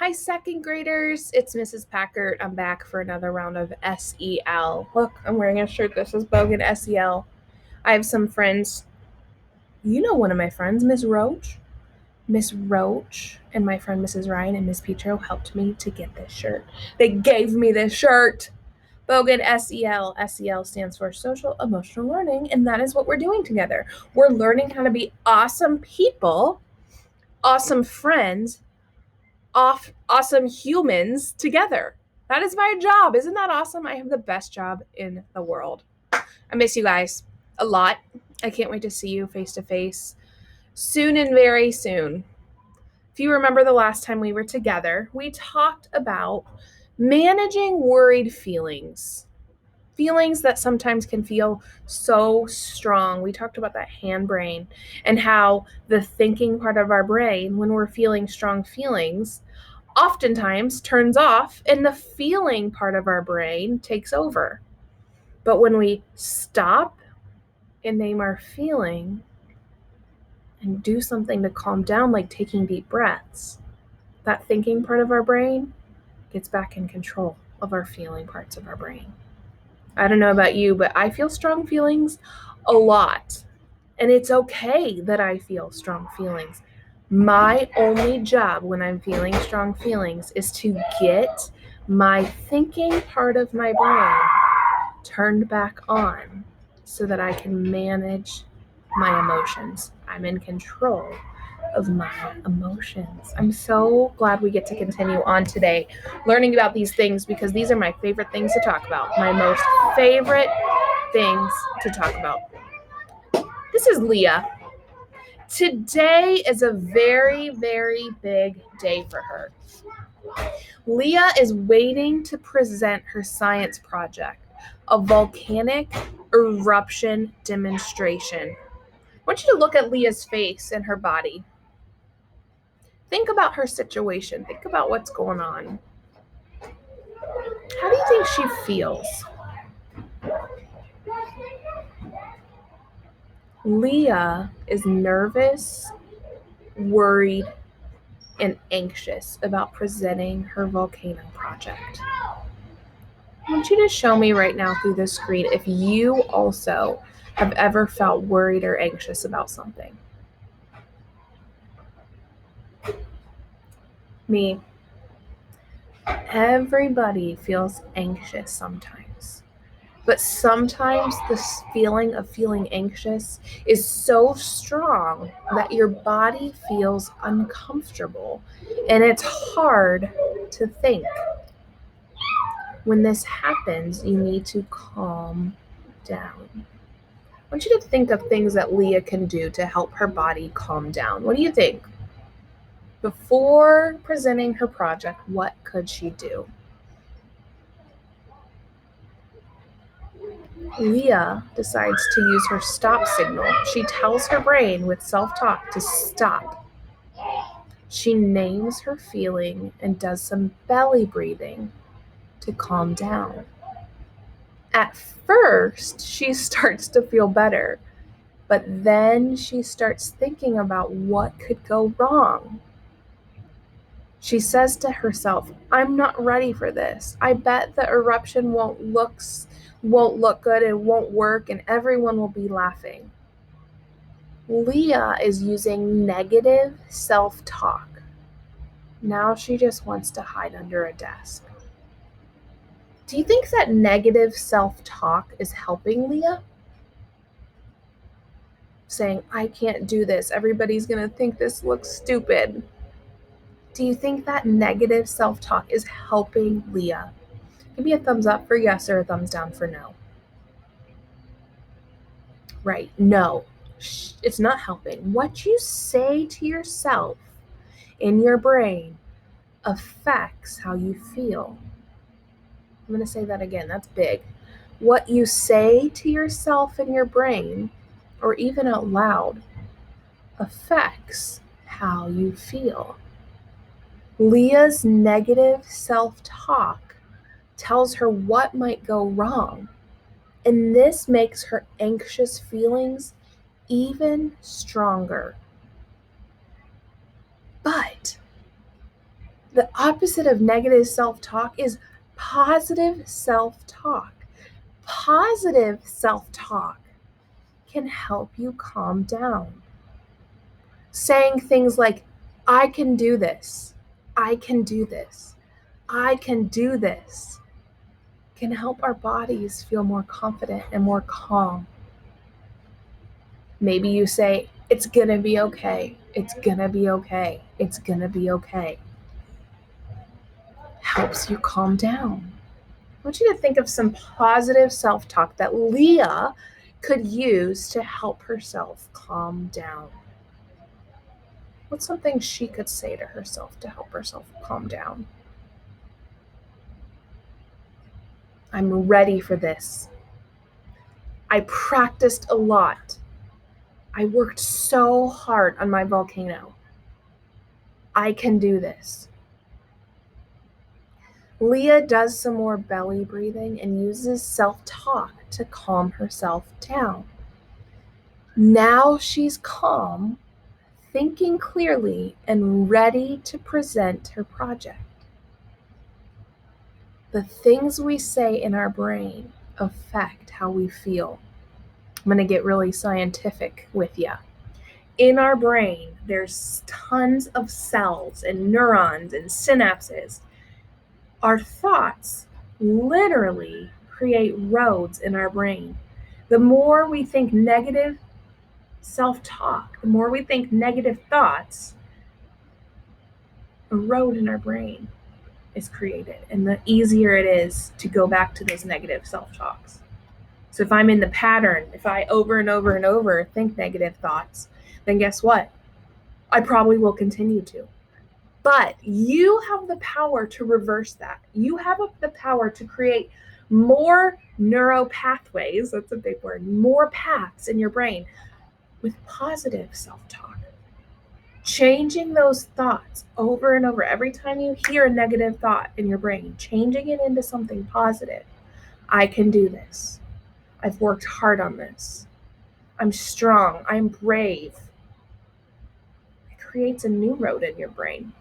Hi, second graders. It's Mrs. Packard. I'm back for another round of SEL. Look, I'm wearing a shirt that says Bogan SEL. I have some friends. You know one of my friends, Miss Roach. Miss Roach and my friend Mrs. Ryan and Miss Petro helped me to get this shirt. They gave me this shirt. Bogan SEL. SEL stands for Social Emotional Learning, and that is what we're doing together. We're learning how to be awesome people, awesome friends, awesome humans together. That is my job. Isn't that awesome? I have the best job in the world. I miss you guys a lot. I can't wait to see you face to face soon and very soon. If you remember the last time we were together, we talked about managing worried feelings. Feelings that sometimes can feel so strong. We talked about that hand brain and how the thinking part of our brain, when we're feeling strong feelings, oftentimes turns off and the feeling part of our brain takes over. But when we stop and name our feeling and do something to calm down, like taking deep breaths, that thinking part of our brain gets back in control of our feeling parts of our brain. I don't know about you, but I feel strong feelings a lot. And it's okay that I feel strong feelings. My only job when I'm feeling strong feelings is to get my thinking part of my brain turned back on so that I can manage my emotions. I'm in control of my emotions. I'm so glad we get to continue on today learning about these things because these are my favorite things to talk about. My most favorite things to talk about. This is Leah. Today is a very, very big day for her. Leah is waiting to present her science project, a volcanic eruption demonstration. I want you to look at Leah's face and her body. Think about her situation. Think about what's going on. How do you think she feels? Leah is nervous, worried, and anxious about presenting her volcano project. I want you to show me right now through the screen if you also have ever felt worried or anxious about something. Me. Everybody feels anxious sometimes. But sometimes this feeling of feeling anxious is so strong that your body feels uncomfortable and it's hard to think. When this happens, you need to calm down. I want you to think of things that Leah can do to help her body calm down. What do you think? Before presenting her project, what could she do? Leah decides to use her stop signal. She tells her brain with self-talk to stop. She names her feeling and does some belly breathing to calm down. At first, she starts to feel better, but then she starts thinking about what could go wrong. She says to herself, I'm not ready for this. I bet the eruption won't look good, it won't work, and everyone will be laughing. Leah is using negative self-talk. Now she just wants to hide under a desk. Do you think that negative self-talk is helping Leah? Saying, I can't do this. Everybody's going to think this looks stupid. Do you think that negative self-talk is helping Leah? Give me a thumbs up for yes or a thumbs down for no. Right, no. It's not helping. What you say to yourself in your brain affects how you feel. I'm going to say that again. That's big. What you say to yourself in your brain, or even out loud, affects how you feel. Leah's negative self-talk tells her what might go wrong, and this makes her anxious feelings even stronger. But The opposite of negative self-talk is positive self-talk. Positive self-talk can help you calm down. Saying things like, I can do this, I can do this, I can do this, can help our bodies feel more confident and more calm. Maybe you say, it's gonna be okay, it's gonna be okay, it's gonna be okay. Helps you calm down. I want you to think of some positive self-talk that Leah could use to help herself calm down. What's something she could say to herself to help herself calm down? I'm ready for this. I practiced a lot. I worked so hard on my volcano. I can do this. Leah does some more belly breathing and uses self-talk to calm herself down. Now she's calm, thinking clearly, and ready to present her project. The things we say in our brain affect how we feel. I'm going to get really scientific with you. In our brain, there's tons of cells and neurons and synapses. Our thoughts literally create roads in our brain. The more we think negative self-talk, the more we think negative thoughts, a road in our brain is created, and the easier it is to go back to those negative self-talks. So if I'm in the pattern, if I over and over and over think negative thoughts, then guess what? I probably will continue to. But you have the power to reverse that. You have the power to create more neural pathways, that's a big word, more paths in your brain with positive self-talk. Changing those thoughts over and over. Every time you hear a negative thought in your brain, changing it into something positive. I can do this. I've worked hard on this. I'm strong. I'm brave. It creates a new road in your brain.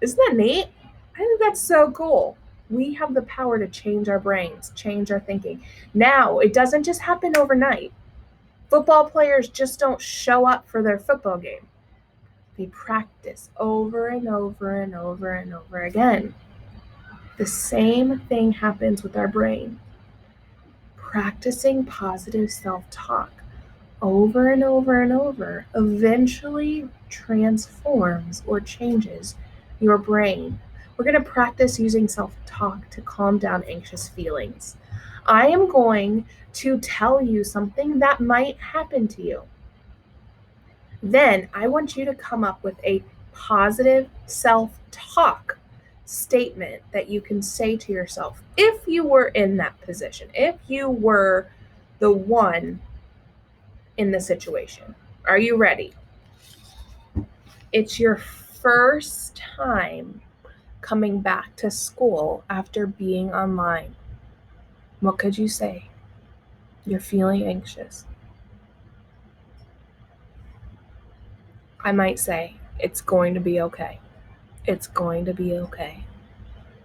Isn't that neat? I think that's so cool. We have the power to change our brains, change our thinking. Now, it doesn't just happen overnight. Football players just don't show up for their football game. They practice over and over and over and over again. The same thing happens with our brain. Practicing positive self-talk over and over and over eventually transforms or changes your brain. We're going to practice using self-talk to calm down anxious feelings. I am going to tell you something that might happen to you. Then I want you to come up with a positive self-talk statement that you can say to yourself if you were in that position, if you were the one in the situation. Are you ready? It's your first time coming back to school after being online. What could you say? You're feeling anxious. I might say, it's going to be okay. It's going to be okay.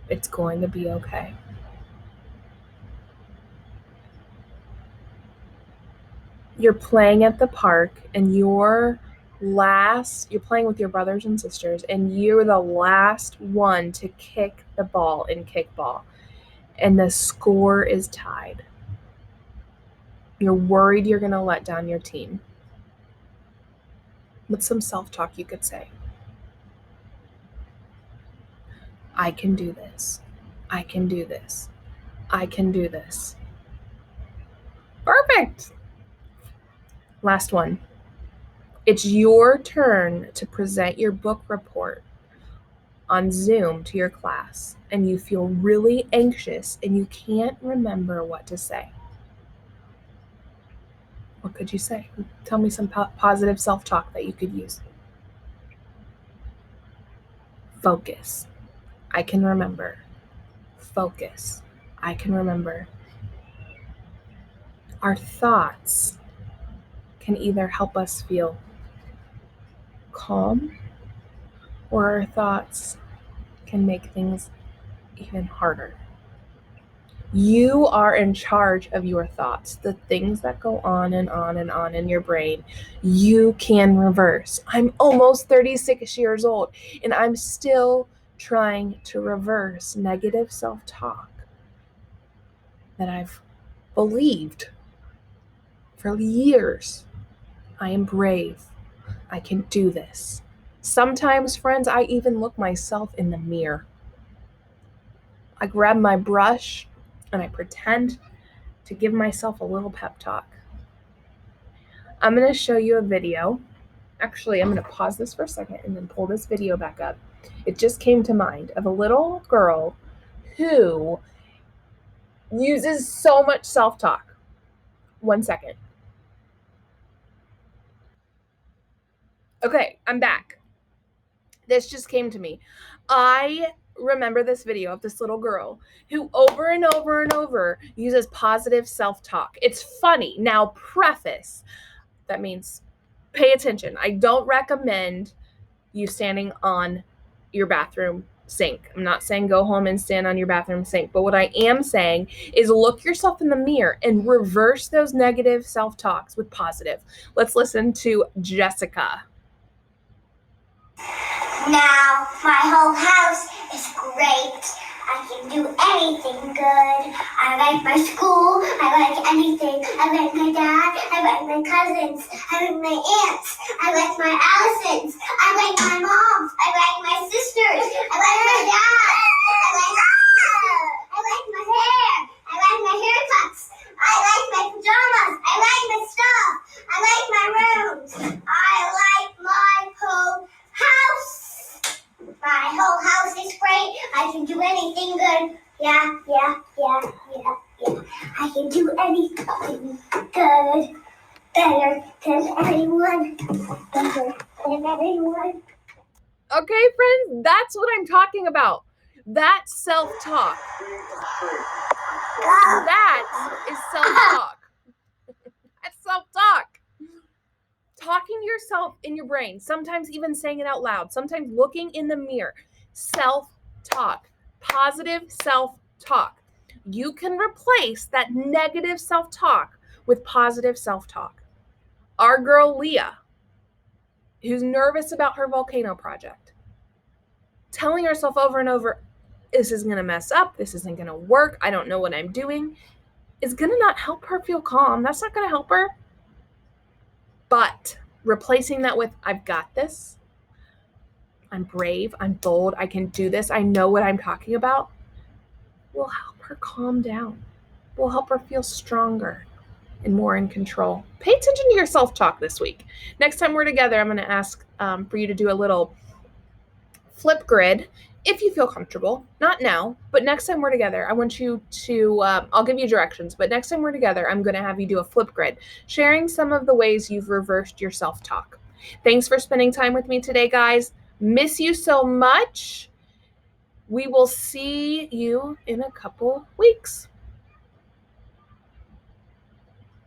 It's going to be okay. You're playing at the park and you're playing with your brothers and sisters, and you're the last one to kick the ball in kickball, and the score is tied. You're worried you're going to let down your team. What's some self-talk you could say? I can do this. I can do this. I can do this. Perfect. Last one. It's your turn to present your book report on Zoom to your class, and you feel really anxious and you can't remember what to say. What could you say? Tell me some positive self-talk that you could use. Focus. I can remember. Focus. I can remember. Our thoughts can either help us feel calm, or our thoughts can make things even harder. You are in charge of your thoughts, the things that go on and on and on in your brain. You can reverse. I'm almost 36 years old, and I'm still trying to reverse negative self-talk that I've believed for years. I am brave. I can do this. Sometimes, friends, I even look myself in the mirror. I grab my brush and I pretend to give myself a little pep talk. I'm going to show you a video. Actually, I'm going to pause this for a second and then pull this video back up. It just came to mind of a little girl who uses so much self-talk. 1 second. Okay, I'm back. This just came to me. I remember this video of this little girl who over and over and over uses positive self-talk. It's funny. Now, preface, that means pay attention. I don't recommend you standing on your bathroom sink. I'm not saying go home and stand on your bathroom sink, but what I am saying is look yourself in the mirror and reverse those negative self-talks with positive. Let's listen to Jessica. Now my whole house is great. I can do anything good. I like my school. I like anything. I like my dad. I like my cousins. I like my aunts. I like my Allisons. I like my moms. I like my sisters. I like my dad. I like my hair. I like my haircuts. I like my pajamas. I like my stuff. I like my rooms. I like my whole house. My whole house is great. I can do anything good. Yeah. I can do anything good. Better than anyone. Better than anyone. Okay, friends, that's what I'm talking about. That self-talk. That is self-talk. That's self-talk. Talking to yourself in your brain, sometimes even saying it out loud, sometimes looking in the mirror. Self-talk, positive self-talk. You can replace that negative self-talk with positive self-talk. Our girl Leah, who's nervous about her volcano project, telling herself over and over, this is going to mess up, this isn't going to work, I don't know what I'm doing, is going to not help her feel calm. That's not going to help her. But replacing that with, I've got this, I'm brave, I'm bold, I can do this, I know what I'm talking about, will help her calm down, will help her feel stronger and more in control. Pay attention to your self-talk this week. Next time we're together, I'm going to ask for you to do a little flip grid if you feel comfortable. Not now, but next time we're together, I want you to, I'll give you directions, but next time we're together, I'm going to have you do a flip grid, sharing some of the ways you've reversed your self-talk. Thanks for spending time with me today, guys. Miss you so much. We will see you in a couple weeks.